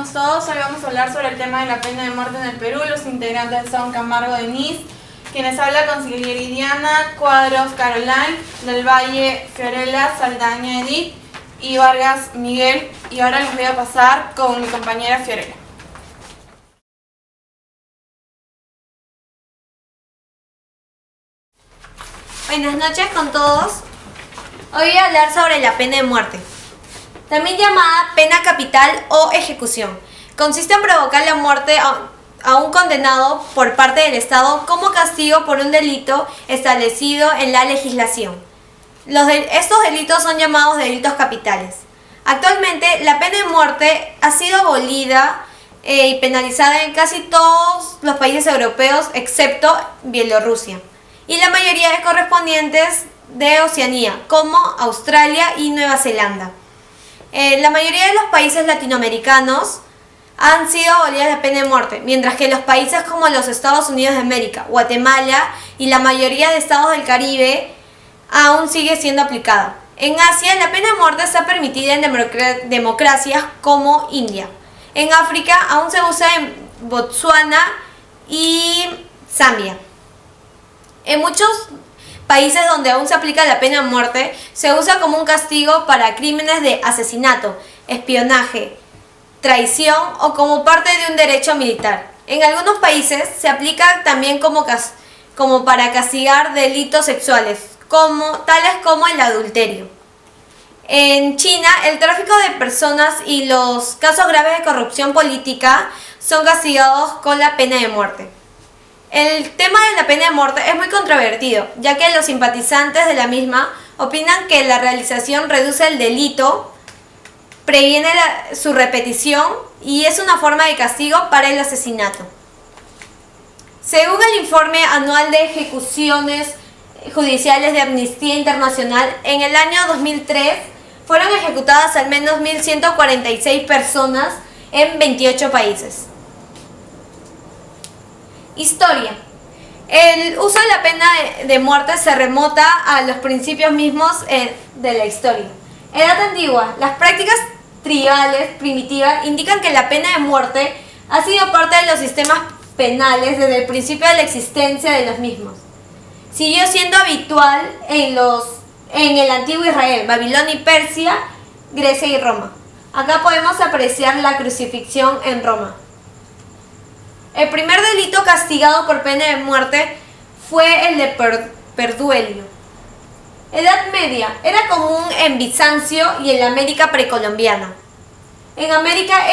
estamos todos? Hoy vamos a hablar sobre el tema de la pena de muerte en el Perú. Los integrantes son Camargo Denise, quienes habla Consigliere Diana, Cuadros Caroline, Del Valle Fiorella, Saldaña Edith y Vargas Miguel. Y ahora les voy a pasar con mi compañera Fiorella. Buenas noches con todos. Hoy voy a hablar sobre la pena de muerte, también llamada pena capital o ejecución. Consiste en provocar la muerte a un condenado por parte del Estado como castigo por un delito establecido en la legislación. Estos delitos son llamados delitos capitales. Actualmente la pena de muerte ha sido abolida y penalizada en casi todos los países europeos excepto Bielorrusia y la mayoría de correspondientes de Oceanía, como Australia y Nueva Zelanda. La mayoría de los países latinoamericanos han sido abolidas la pena de muerte, mientras que los países como los Estados Unidos de América, Guatemala y la mayoría de estados del Caribe aún sigue siendo aplicada. En Asia, la pena de muerte está permitida en democracias como India. En África aún se usa en Botsuana y Zambia. En muchos países donde aún se aplica la pena de muerte, se usa como un castigo para crímenes de asesinato, espionaje, traición o como parte de un derecho militar. En algunos países se aplica también como para castigar delitos sexuales, tales como el adulterio. En China, el tráfico de personas y los casos graves de corrupción política son castigados con la pena de muerte. El tema de la pena de muerte es muy controvertido, ya que los simpatizantes de la misma opinan que la realización reduce el delito, previene su repetición y es una forma de castigo para el asesinato. Según el informe anual de ejecuciones judiciales de Amnistía Internacional, en el año 2003 fueron ejecutadas al menos 1.146 personas en 28 países. Historia. El uso de la pena de muerte se remota a los principios mismos de la historia. Edad antigua. Las prácticas tribales primitivas indican que la pena de muerte ha sido parte de los sistemas penales desde el principio de la existencia de los mismos. Siguió siendo habitual en el antiguo Israel, Babilonia y Persia, Grecia y Roma. Acá podemos apreciar la crucifixión en Roma. El primer delito castigado por pena de muerte fue el de perduelio. Edad Media. Era común en Bizancio y en la América precolombiana. En América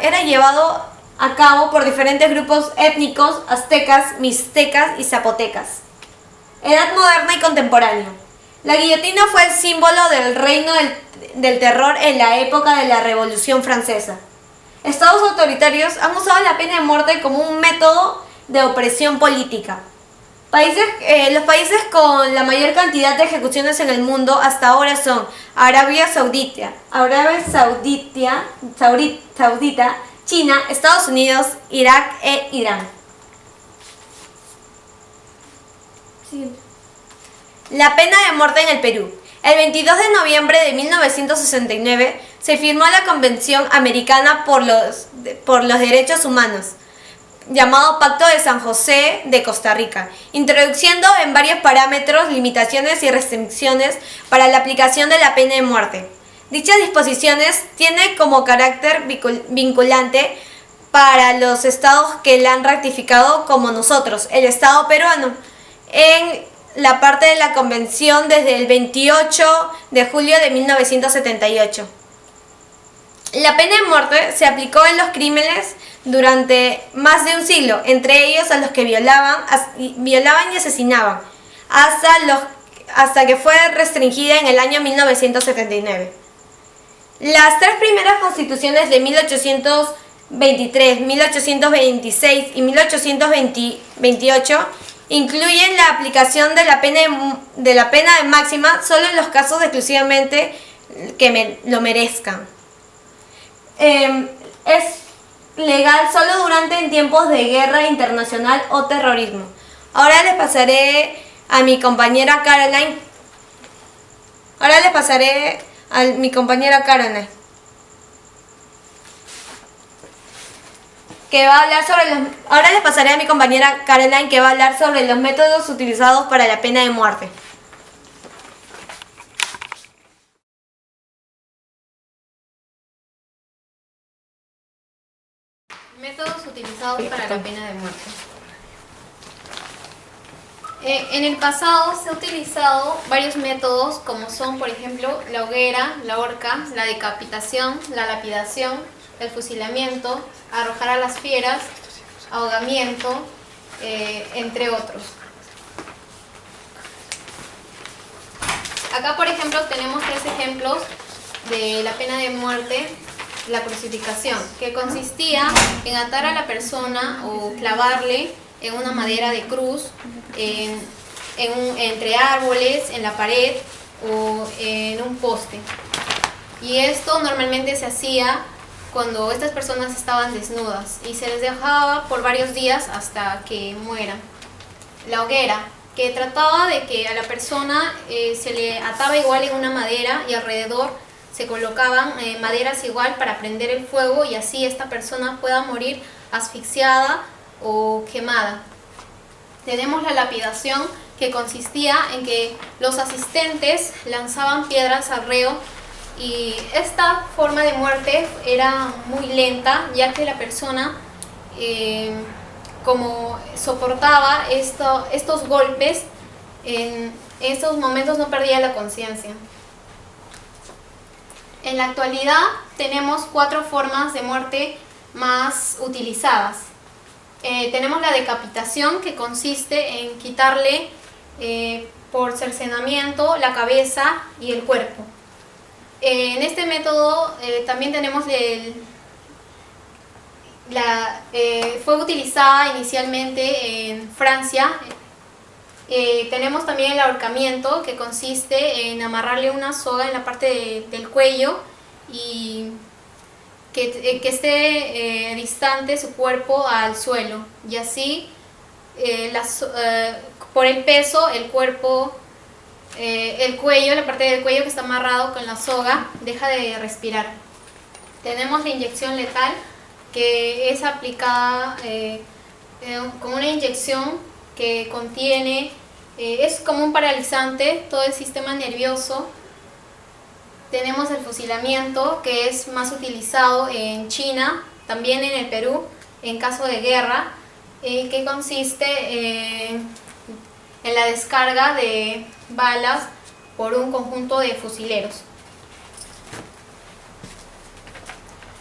era llevado a cabo por diferentes grupos étnicos, aztecas, mixtecas y zapotecas. Edad Moderna y Contemporánea. La guillotina fue el símbolo del reino del terror en la época de la Revolución Francesa. Estados autoritarios han usado la pena de muerte como un método de opresión política. Los países con la mayor cantidad de ejecuciones en el mundo hasta ahora son Arabia Saudita, China, Estados Unidos, Irak e Irán. La pena de muerte en el Perú. El 22 de noviembre de 1969 se firmó la Convención Americana por los Derechos Humanos, llamado Pacto de San José de Costa Rica, introduciendo en varios parámetros limitaciones y restricciones para la aplicación de la pena de muerte. Dichas disposiciones tienen como carácter vinculante para los estados que la han ratificado, como nosotros, el Estado peruano, en la parte de la Convención desde el 28 de julio de 1978. La pena de muerte se aplicó en los crímenes durante más de un siglo, entre ellos a los que violaban y asesinaban, hasta que fue restringida en el año 1979. Las tres primeras constituciones de 1823, 1826 y 1828 incluyen la aplicación de la pena de máxima solo en los casos exclusivamente que lo merezcan. Es legal solo durante en tiempos de guerra internacional o terrorismo. Ahora les pasaré a mi compañera Caroline. que va a hablar sobre los... Ahora les pasaré a mi compañera Caroline, que va a hablar sobre los métodos utilizados para la pena de muerte. Métodos utilizados para la pena de muerte. En el pasado se han utilizado varios métodos, como son, por ejemplo, la hoguera, la horca, la decapitación, la lapidación, el fusilamiento, arrojar a las fieras, ahogamiento, entre otros. Acá, por ejemplo, tenemos 3 ejemplos de la pena de muerte. La crucificación, que consistía en atar a la persona o clavarle en una madera de cruz, entre árboles, en la pared o en un poste. Y esto normalmente se hacía cuando estas personas estaban desnudas y se les dejaba por varios días hasta que mueran. La hoguera, que trataba de que a la persona se le ataba igual en una madera y alrededor se colocaban maderas igual para prender el fuego y así esta persona pueda morir asfixiada o quemada. Tenemos la lapidación, que consistía en que los asistentes lanzaban piedras al reo, y esta forma de muerte era muy lenta, ya que la persona como soportaba estos golpes, en estos momentos no perdía la conciencia. En la actualidad tenemos 4 formas de muerte más utilizadas. Tenemos la decapitación, que consiste en quitarle por cercenamiento la cabeza y el cuerpo. En este método también tenemos fue utilizada inicialmente en Francia. Tenemos también el ahorcamiento, que consiste en amarrarle una soga en la parte del cuello y que esté distante su cuerpo al suelo, y así por el peso el cuerpo, el cuello, la parte del cuello que está amarrado con la soga, deja de respirar. Tenemos la inyección letal, que es aplicada con una inyección que contiene, es como un paralizante, todo el sistema nervioso. Tenemos el fusilamiento, que es más utilizado en China, también en el Perú, en caso de guerra, que consiste en la descarga de balas por un conjunto de fusileros.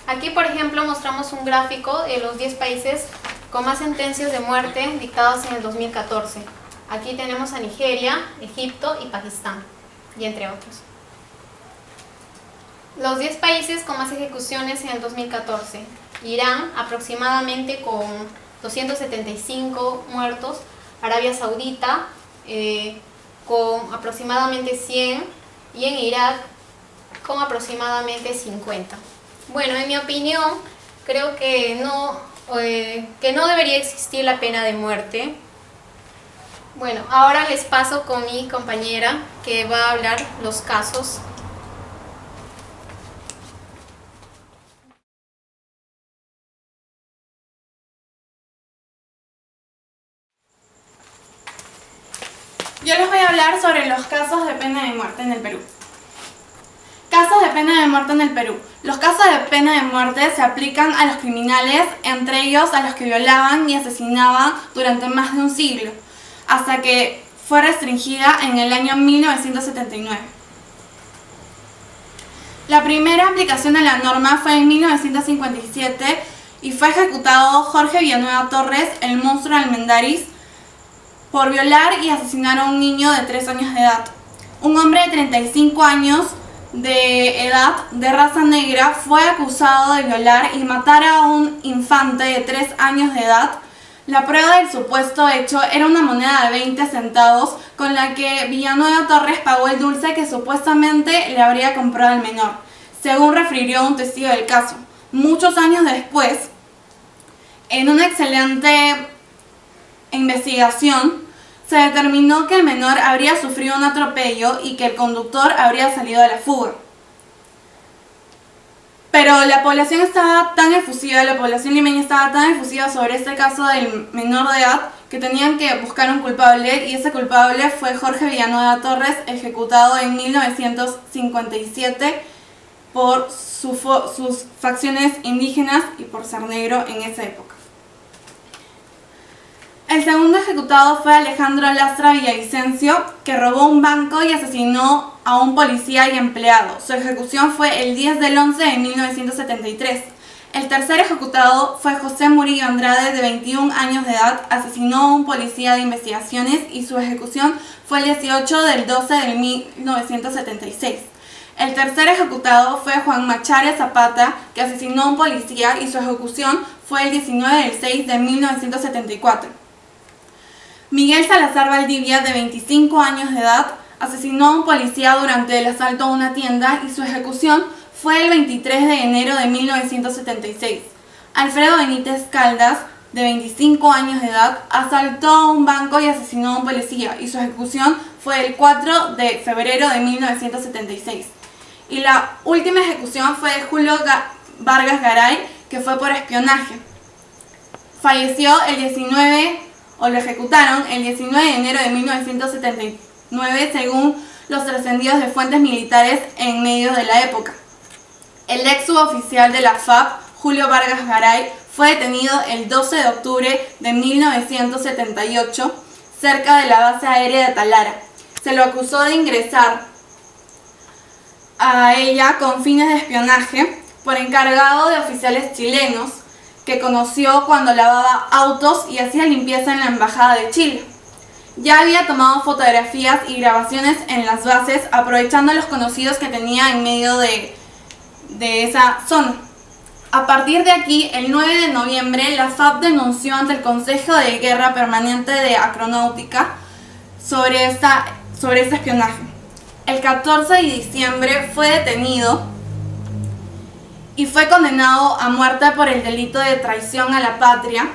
Aquí, por ejemplo, mostramos un gráfico de los 10 países con más sentencias de muerte dictadas en el 2014. Aquí tenemos a Nigeria, Egipto y Pakistán, y entre otros. Los 10 países con más ejecuciones en el 2014. Irán, aproximadamente con 275 muertos. Arabia Saudita, con aproximadamente 100. Y en Irak, con aproximadamente 50. Bueno, en mi opinión, creo que no debería existir la pena de muerte. Bueno, ahora les paso con mi compañera, que va a hablar los casos. Yo les voy a hablar sobre los casos de pena de muerte en el Perú. Casos de pena de muerte en el Perú. Los casos de pena de muerte se aplican a los criminales, entre ellos a los que violaban y asesinaban durante más de un siglo, hasta que fue restringida en el año 1979. La primera aplicación de la norma fue en 1957 y fue ejecutado Jorge Villanueva Torres, el monstruo de Almendaris, por violar y asesinar a un niño de 3 años de edad. Un hombre de 35 años de edad, de raza negra, fue acusado de violar y matar a un infante de 3 años de edad. La prueba del supuesto hecho era una moneda de 20 centavos con la que Villanueva Torres pagó el dulce que supuestamente le habría comprado al menor, según refirió un testigo del caso. Muchos años después, en una excelente investigación, se determinó que el menor habría sufrido un atropello y que el conductor habría salido a la fuga. Pero la población estaba tan efusiva, la población limeña estaba tan efusiva sobre este caso del menor de edad que tenían que buscar un culpable, y ese culpable fue Jorge Villanueva Torres, ejecutado en 1957 por sus facciones indígenas y por ser negro en esa época. El segundo ejecutado fue Alejandro Lastra Villavicencio, que robó un banco y asesinó a un policía y empleado. Su ejecución fue el 10 del 11 de 1973. El tercer ejecutado fue José Murillo Andrade, de 21 años de edad, asesinó a un policía de investigaciones y su ejecución fue el 18 del 12 de 1976. El tercer ejecutado fue Juan Macharia Zapata, que asesinó a un policía y su ejecución fue el 19 del 6 de 1974. Miguel Salazar Valdivia, de 25 años de edad, asesinó a un policía durante el asalto a una tienda y su ejecución fue el 23 de enero de 1976. Alfredo Benítez Caldas, de 25 años de edad, asaltó a un banco y asesinó a un policía y su ejecución fue el 4 de febrero de 1976. Y la última ejecución fue de Julio Vargas Garay, que fue por espionaje. Falleció el 19, o lo ejecutaron el 19 de enero de 1979, según los trascendidos de fuentes militares en medios de la época. El ex suboficial de la FAP, Julio Vargas Garay, fue detenido el 12 de octubre de 1978 cerca de la base aérea de Talara. Se lo acusó de ingresar a ella con fines de espionaje por encargado de oficiales chilenos que conoció cuando lavaba autos y hacía limpieza en la embajada de Chile. Ya había tomado fotografías y grabaciones en las bases, aprovechando los conocidos que tenía en medio de esa zona. A partir de aquí, el 9 de noviembre, la FAP denunció ante el Consejo de Guerra Permanente de Acronáutica sobre este espionaje. El 14 de diciembre fue detenido y fue condenado a muerte por el delito de traición a la patria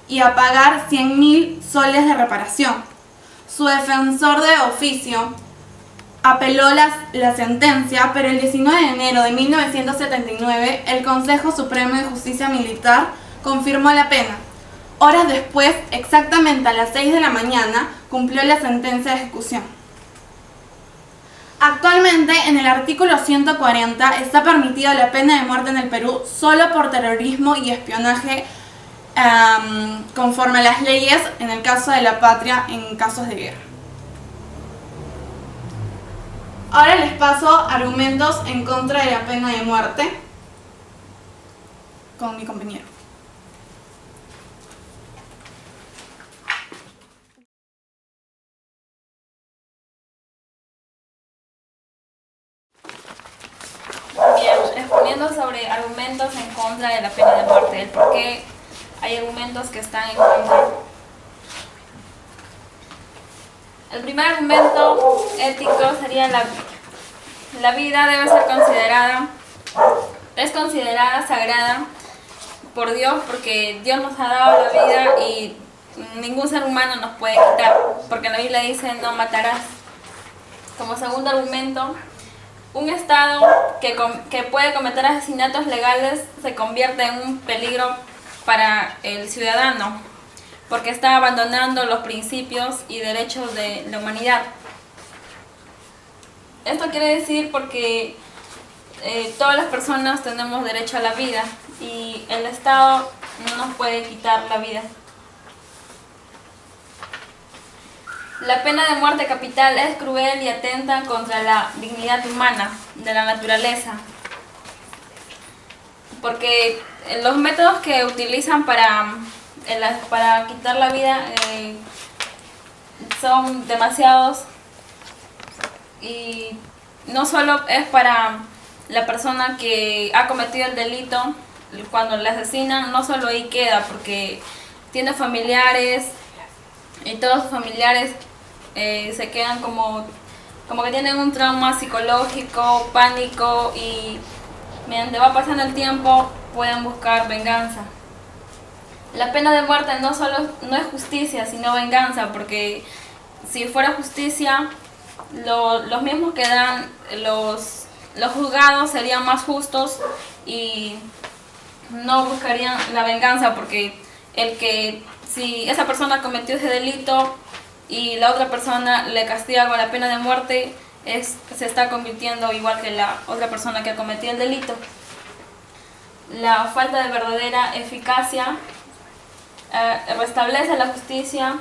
y a pagar 100.000 soles de reparación. Su defensor de oficio apeló la sentencia, pero el 19 de enero de 1979 el Consejo Supremo de Justicia Militar confirmó la pena. Horas después, exactamente a las 6 de la mañana, cumplió la sentencia de ejecución. Actualmente, en el artículo 140 está permitida la pena de muerte en el Perú solo por terrorismo y espionaje, conforme a las leyes en el caso de la patria en casos de guerra. Ahora les paso argumentos en contra de la pena de muerte con mi compañero. Bien, exponiendo sobre argumentos en contra de la pena de muerte, el por qué hay argumentos que están en contra. El primer argumento ético sería la vida debe ser considerada sagrada por Dios, porque Dios nos ha dado la vida y ningún ser humano nos puede quitar, porque la Biblia dice no matarás. Como segundo argumento, un Estado que puede cometer asesinatos legales se convierte en un peligro para el ciudadano, porque está abandonando los principios y derechos de la humanidad. Esto quiere decir porque todas las personas tenemos derecho a la vida y el Estado no nos puede quitar la vida. La pena de muerte capital es cruel y atenta contra la dignidad humana de la naturaleza, porque los métodos que utilizan para quitar la vida son demasiados, y no solo es para la persona que ha cometido el delito. Cuando le asesinan, no solo ahí queda, porque tiene familiares y todos sus familiares se quedan como que tienen un trauma psicológico, pánico, y mediante va pasando el tiempo pueden buscar venganza. La pena de muerte no es justicia, sino venganza, porque si fuera justicia, los mismos que dan los juzgados serían más justos y no buscarían la venganza, porque si esa persona cometió ese delito y la otra persona le castiga con la pena de muerte, se está convirtiendo igual que la otra persona que cometió el delito. La falta de verdadera eficacia restablece la justicia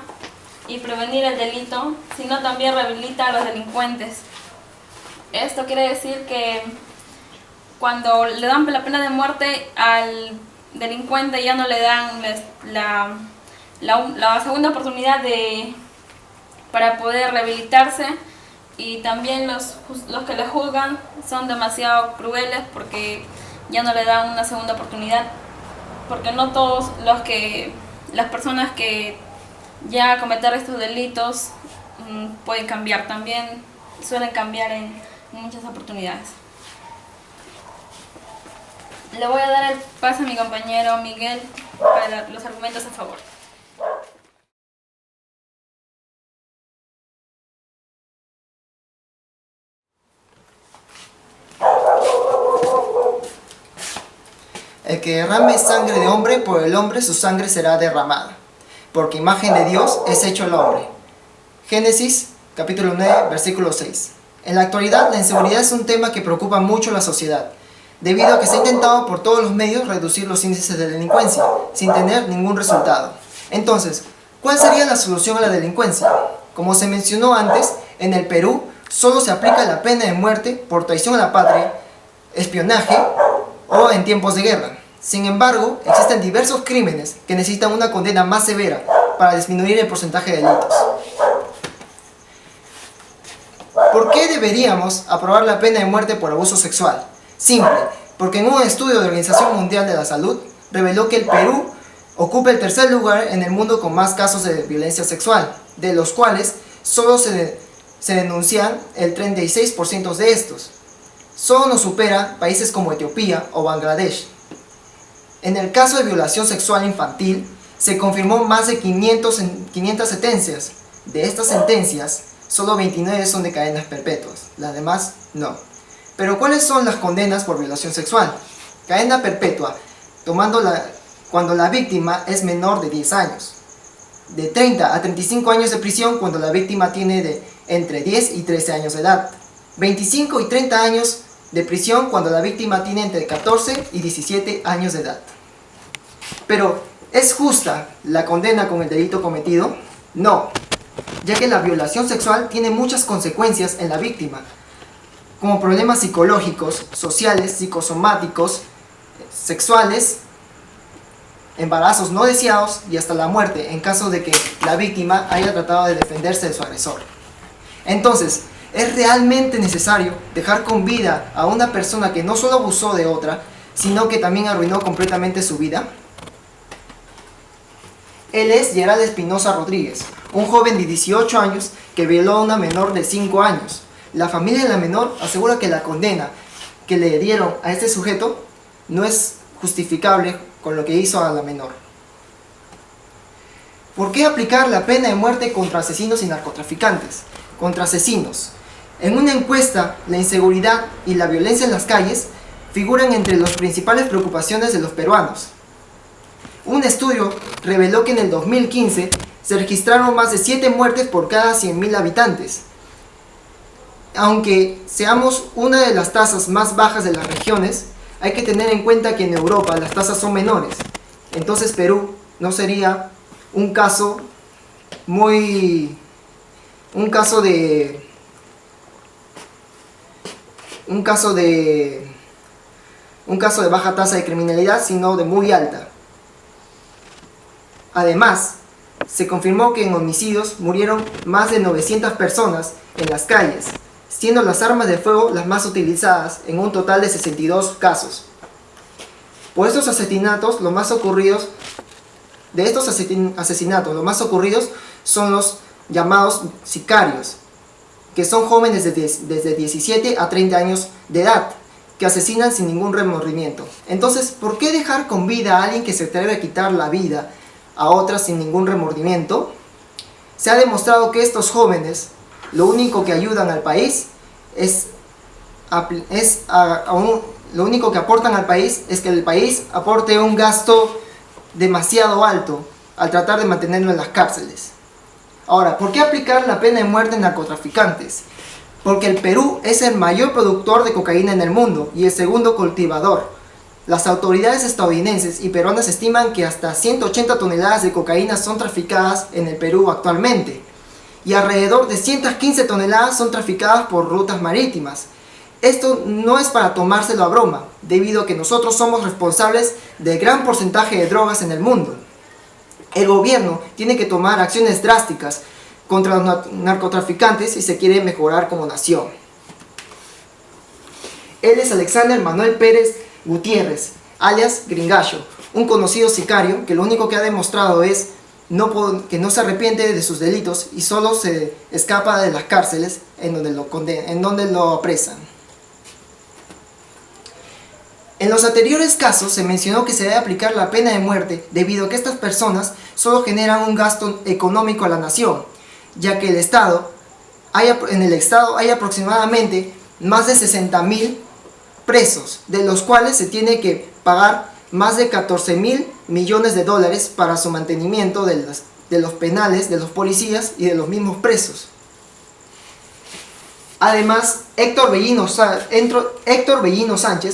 y prevenir el delito, sino también rehabilita a los delincuentes. Esto quiere decir que cuando le dan la pena de muerte al delincuente, ya no le dan la segunda oportunidad para poder rehabilitarse, y también los que le juzgan son demasiado crueles porque ya no le dan una segunda oportunidad, porque no todos las personas que ya cometer estos delitos pueden cambiar, también suelen cambiar en muchas oportunidades. Le voy a dar el paso a mi compañero Miguel para los argumentos a favor. El que derrame sangre de hombre, por el hombre su sangre será derramada, porque imagen de Dios es hecho el hombre. Génesis capítulo 9, versículo 6. En la actualidad, la inseguridad es un tema que preocupa mucho a la sociedad, debido a que se ha intentado por todos los medios reducir los índices de delincuencia, sin tener ningún resultado. Entonces, ¿cuál sería la solución a la delincuencia? Como se mencionó antes, en el Perú solo se aplica la pena de muerte por traición a la patria, espionaje o en tiempos de guerra. Sin embargo, existen diversos crímenes que necesitan una condena más severa para disminuir el porcentaje de delitos. ¿Por qué deberíamos aprobar la pena de muerte por abuso sexual? Simple, porque en un estudio de la Organización Mundial de la Salud reveló que el Perú ocupa el tercer lugar en el mundo con más casos de violencia sexual, de los cuales solo se denuncian el 36% de estos. Solo nos supera países como Etiopía o Bangladesh. En el caso de violación sexual infantil, se confirmó más de 500 sentencias. De estas sentencias, solo 29 son de cadenas perpetuas, las demás no. Pero ¿cuáles son las condenas por violación sexual? Cadena perpetua, cuando la víctima es menor de 10 años. De 30 a 35 años de prisión cuando la víctima tiene entre 10 y 13 años de edad. 25 y 30 años de prisión cuando la víctima tiene entre 14 y 17 años de edad. Pero, ¿es justa la condena con el delito cometido? No, ya que la violación sexual tiene muchas consecuencias en la víctima, como problemas psicológicos, sociales, psicosomáticos, sexuales, embarazos no deseados y hasta la muerte en caso de que la víctima haya tratado de defenderse de su agresor. Entonces, ¿es realmente necesario dejar con vida a una persona que no solo abusó de otra, sino que también arruinó completamente su vida? Él es Gerald Espinosa Rodríguez, un joven de 18 años que violó a una menor de 5 años. La familia de la menor asegura que la condena que le dieron a este sujeto no es justificable con lo que hizo a la menor. ¿Por qué aplicar la pena de muerte contra asesinos y narcotraficantes? Contra asesinos. En una encuesta, la inseguridad y la violencia en las calles figuran entre las principales preocupaciones de los peruanos. Un estudio reveló que en el 2015 se registraron más de 7 muertes por cada 100.000 habitantes. Aunque seamos una de las tasas más bajas de las regiones, hay que tener en cuenta que en Europa las tasas son menores. Entonces Perú no sería un caso de baja tasa de criminalidad, sino de muy alta. Además, se confirmó que en homicidios murieron más de 900 personas en las calles, siendo las armas de fuego las más utilizadas en un total de 62 casos. Por estos asesinatos, los más ocurridos son los llamados sicarios, que son jóvenes desde 17 a 30 años de edad, que asesinan sin ningún remordimiento. Entonces, ¿por qué dejar con vida a alguien que se atreve a quitar la vida a otras sin ningún remordimiento? Se ha demostrado que estos jóvenes lo único que ayudan al país es lo único que aportan al país es que el país aporte un gasto demasiado alto al tratar de mantenerlo en las cárceles. Ahora, ¿por qué aplicar la pena de muerte en narcotraficantes? Porque el Perú es el mayor productor de cocaína en el mundo y el segundo cultivador. Las autoridades estadounidenses y peruanas estiman que hasta 180 toneladas de cocaína son traficadas en el Perú actualmente, y alrededor de 115 toneladas son traficadas por rutas marítimas. Esto no es para tomárselo a broma, debido a que nosotros somos responsables del gran porcentaje de drogas en el mundo. El gobierno tiene que tomar acciones drásticas contra los narcotraficantes si se quiere mejorar como nación. Él es Alexander Manuel Pérez Gutiérrez, alias Gringallo, un conocido sicario que lo único que ha demostrado es que no se arrepiente de sus delitos y solo se escapa de las cárceles en donde lo apresan. En los anteriores casos se mencionó que se debe aplicar la pena de muerte debido a que estas personas solo generan un gasto económico a la nación, ya que en el Estado hay aproximadamente más de 60.000 presos, de los cuales se tiene que pagar más de 14.000 millones de dólares para su mantenimiento de los penales, de los policías y de los mismos presos. Además, Héctor Bellino Sánchez,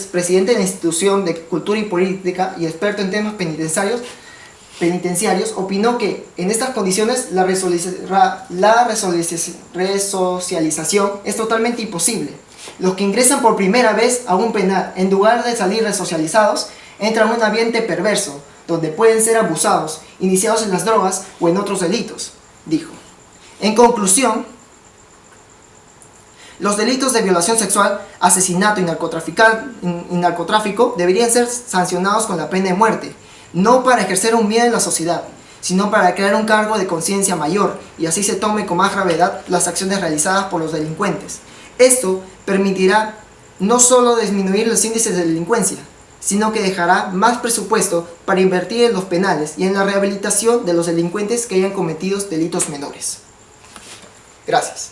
presidente de la Institución de Cultura y Política y experto en temas penitenciarios, opinó que en estas condiciones la resocialización es totalmente imposible. Los que ingresan por primera vez a un penal, en lugar de salir resocializados, entran en un ambiente perverso, donde pueden ser abusados, iniciados en las drogas o en otros delitos, dijo. En conclusión, los delitos de violación sexual, asesinato y narcotráfico deberían ser sancionados con la pena de muerte, no para ejercer un miedo en la sociedad, sino para crear un cargo de conciencia mayor y así se tome con más gravedad las acciones realizadas por los delincuentes. Esto permitirá no solo disminuir los índices de delincuencia, sino que dejará más presupuesto para invertir en los penales y en la rehabilitación de los delincuentes que hayan cometido delitos menores. Gracias.